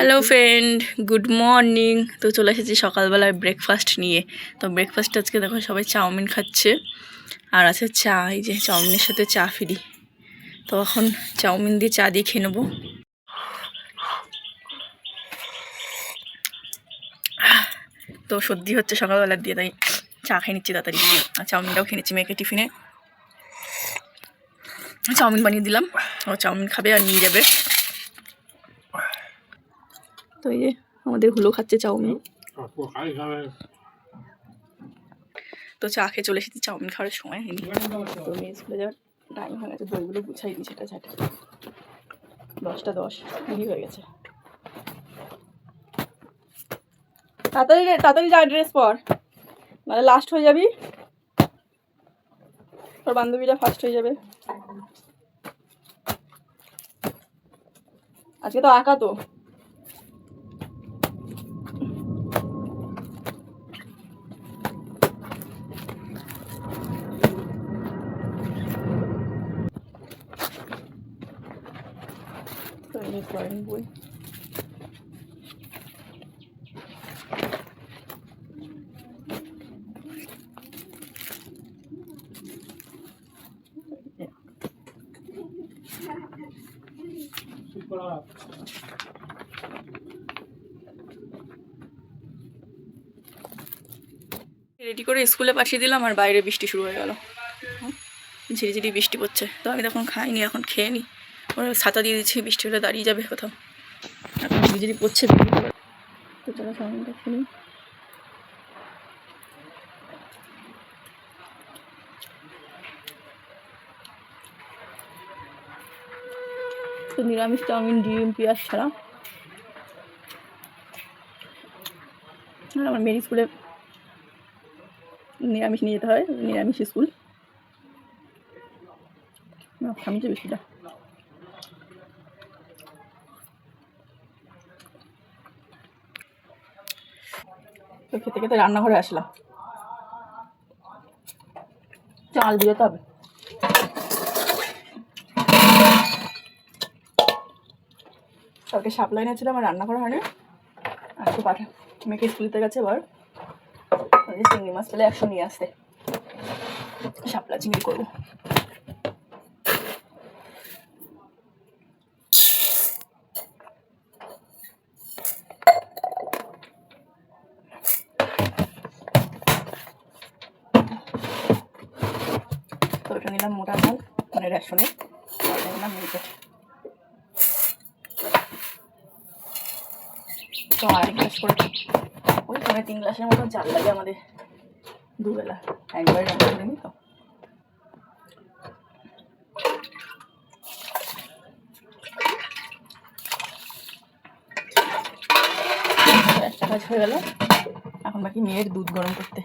Hello friend, good morning. তো চলে এসেছি সকালবেলায় ব্রেকফাস্ট নিয়ে। তো ব্রেকফাস্ট আজকে দেখো সবাই চাউমিন খাচ্ছে আর আছে চা। এই যে চাউমিনের সাথে চা ফ্রি। তো এখন চাউমিন দিয়ে চা দিয়ে খেয়ে নেবো। তো সর্দি হচ্ছে সকালবেলার দিয়ে, তাই চা খেয়ে নিচ্ছি তাড়াতাড়ি। আর চাউমিনটাও খেয়ে নিচ্ছি মেয়েকে টিফিনে। চাউমিন বানিয়ে দিলাম, ও চাউমিন খাবে আর নিয়ে যাবে। তো এই যে আমাদের হুলো খাচ্ছে চাউমিন। তো চা খেয়ে চলে এসেছি, চাউমিন খাওয়ার সময় হয়নি। তো মেয়ে স্কুলে যাওয়ার টাইম হয়ে গেছে, বইগুলো গুছাই দিই সেটা ঝাঁটা। 10টা 10 দেরি হয়ে গেছে। তাড়াতাড়ি তাড়াতাড়ি যা, ড্রেস পর, মানে লাস্ট হয়ে যাবি। তোর বান্ধবীরা ফার্স্ট হয়ে যাবে। আজকে তো আঁকা তো। বই রেডি করে স্কুলে পাঠিয়ে দিলাম আর বাইরে বৃষ্টি শুরু হয়ে গেল। ঝিরিঝিরি বৃষ্টি পড়ছে। তো আমি তখন খাইনি, এখন খেয়ে নিই। ওরা ছাতা দিয়ে দিচ্ছি, বৃষ্টি হলে দাঁড়িয়ে যাবে কোথাও। এখন ঝিরিঝিরি পড়ছে। তো চলো চাউমিনটা খেয়ে নিই। তো নিরামিষ চাউমিন, ডিম পেঁয়াজ ছাড়া। আর আমার মেয়ের স্কুলে নিরামিষ নিয়ে যেতে হয়, নিরামিষ স্কুল। আমি তো বেশিটা তো খেতে খেতে রান্নাঘরে আসলাম। চাল দিয়ে তো হবে। কালকে সাপ্লাই এনেছিলাম আমার রান্না করা হয়নি। আজকে পাঠা মেয়েকে স্কুলতে গেছে। এবার চিংড়ি মাছ পেলে 100 নিয়ে আসতে, শাপলা চিংড়ি করবো। তো ওটা নিলাম মোটা চাল, মানে রেশনের। নিলাম মিনিকেট। তো আর এক গ্লাস করে, ওই 3 গ্লাসের মতো চাল লাগে আমাদের দুবেলা, একবার রান্না করে নিই। তো একটা কাজ হয়ে গেল, এখন বাকি মেয়ের দুধ গরম করতে।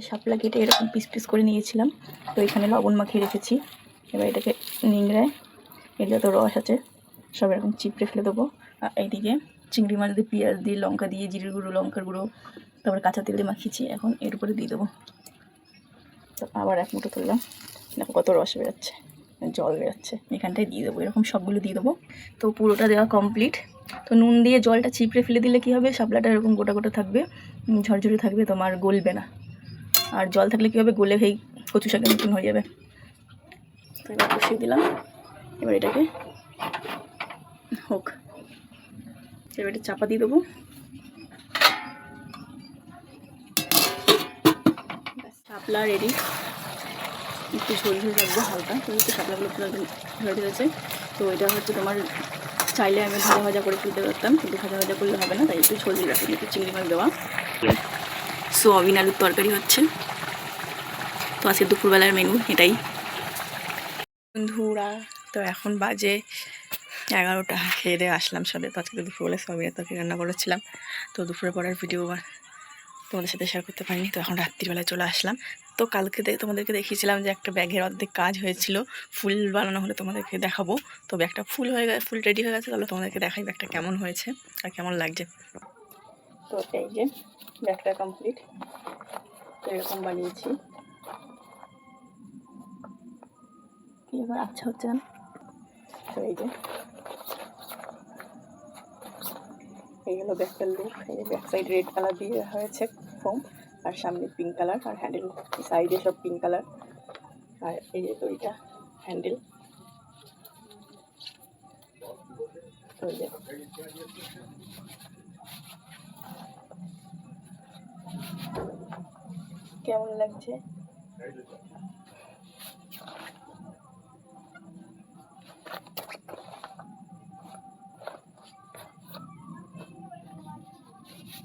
শাপলা কেটে এরকম পিস পিস করে নিয়েছিলাম। তো এখানে লবণ মাখিয়ে রেখেছি। এবার এটাকে নিংড়ায়, এর যত রস আছে সব এরকম চিপড়ে ফেলে দেবো। আর এইদিকে চিংড়ি মাছ দিয়ে পেঁয়াজ দিয়ে লঙ্কা দিয়ে জিরের গুঁড়ো, লঙ্কার গুঁড়ো, তারপরে কাঁচা তেল দিয়ে মাখিয়েছি। এখন এর উপরে দিয়ে দেবো। তো আবার এক মুঠো তুললাম, দেখো কত রস বেরোচ্ছে, জল বেরোচ্ছে। এখানটায় দিয়ে দেবো, এরকম সবগুলো দিয়ে দেবো। তো পুরোটা দেওয়া কমপ্লিট। তো নুন দিয়ে জলটা চিপড়ে ফেলে দিলে কী হবে, শাপলাটা এরকম গোটা গোটা থাকবে, ঝরঝরে থাকবে, তোমার গলবে না। আর জল থাকলে কী হবে, গলে সেই কচু শাকের মতন হয়ে যাবে। তো এবার বসিয়ে দিলাম। এবার এটাকে হোক, এবার এটা চাপা দিয়ে দেবো। শাপলা রেডি, একটু ঝোল ঝোল রাখবো হালকা, তো একটু শাপলাগুলো পুরো একদম ধরে গেছে। তো এটা হচ্ছে তোমার চাইলে আমি ভাজা ভাজা করে তুলতে পারতাম, কিন্তু ভাজা ভাজা করলে হবে না, তাই একটু ঝোল ঝোল রাখলাম, একটু চিংড়ি মাছ দেওয়া। সোয়াবিন আলুর তরকারি হচ্ছে। তো আজকে দুপুরবেলার মেনু এটাই বন্ধুরা। তো এখন বাজে 11টা, খেয়ে দিয়ে আসলাম সবে। তো আজকে দুপুরবেলা সোয়াবিনের তরকারি রান্না করেছিলাম। তো দুপুরে পরের ভিডিও তোমাদের সাথে শেয়ার করতে পারিনি, তো এখন রাত্রিবেলায় চলে আসলাম। তো কালকে তোমাদেরকে দেখিয়েছিলাম যে একটা ব্যাগের অর্ধেক কাজ হয়েছিল, ফুল বানানো হলে তোমাদেরকে দেখাবো। তো ব্যাগটা ফুল হয়ে গেছে, ফুল রেডি হয়ে গেছে, তাহলে তোমাদেরকে দেখাই ব্যাগটা কেমন হয়েছে আর কেমন লাগছে। তো এই যে ব্যাগটা কমপ্লিট, তো এরকম বানিয়েছি। এবার আচ্ছা হচ্ছে না। তো এই যে এই হলো ব্যাগটার লুক। এই ব্যাক সাইড রেড কালার দিয়ে হয়েছে ফোম, আর সামনে পিঙ্ক কালার, আর হ্যান্ডেল সাইডে সব পিঙ্ক কালার, আর এই যে দড়িটা হ্যান্ডেল। তো এই যে কেমন লাগছে।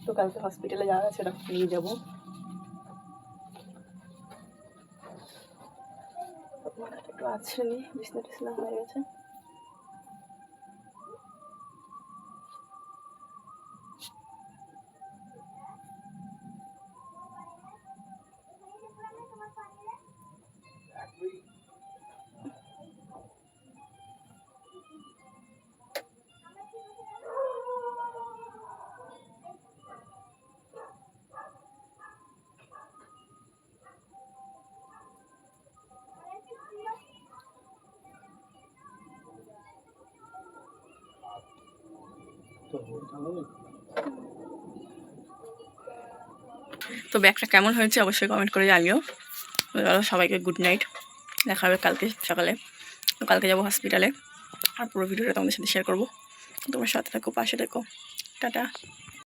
তো কালকে হসপিটালে যাওয়া আছে, সেটা নিয়ে যাবো। একটু আছে নি, বিছনা টিছনা হয়ে গেছে। তো ব্যাগটা কেমন হয়েছে অবশ্যই কমেন্ট করে জানিও। সবাইকে গুড নাইট, দেখা হবে কালকে সকালে। তো কালকে যাবো হসপিটালে, আর পুরো ভিডিওটা তোমাদের সাথে শেয়ার করবো। তোমার সাথে থাকো, পাশে থাকো, টাটা।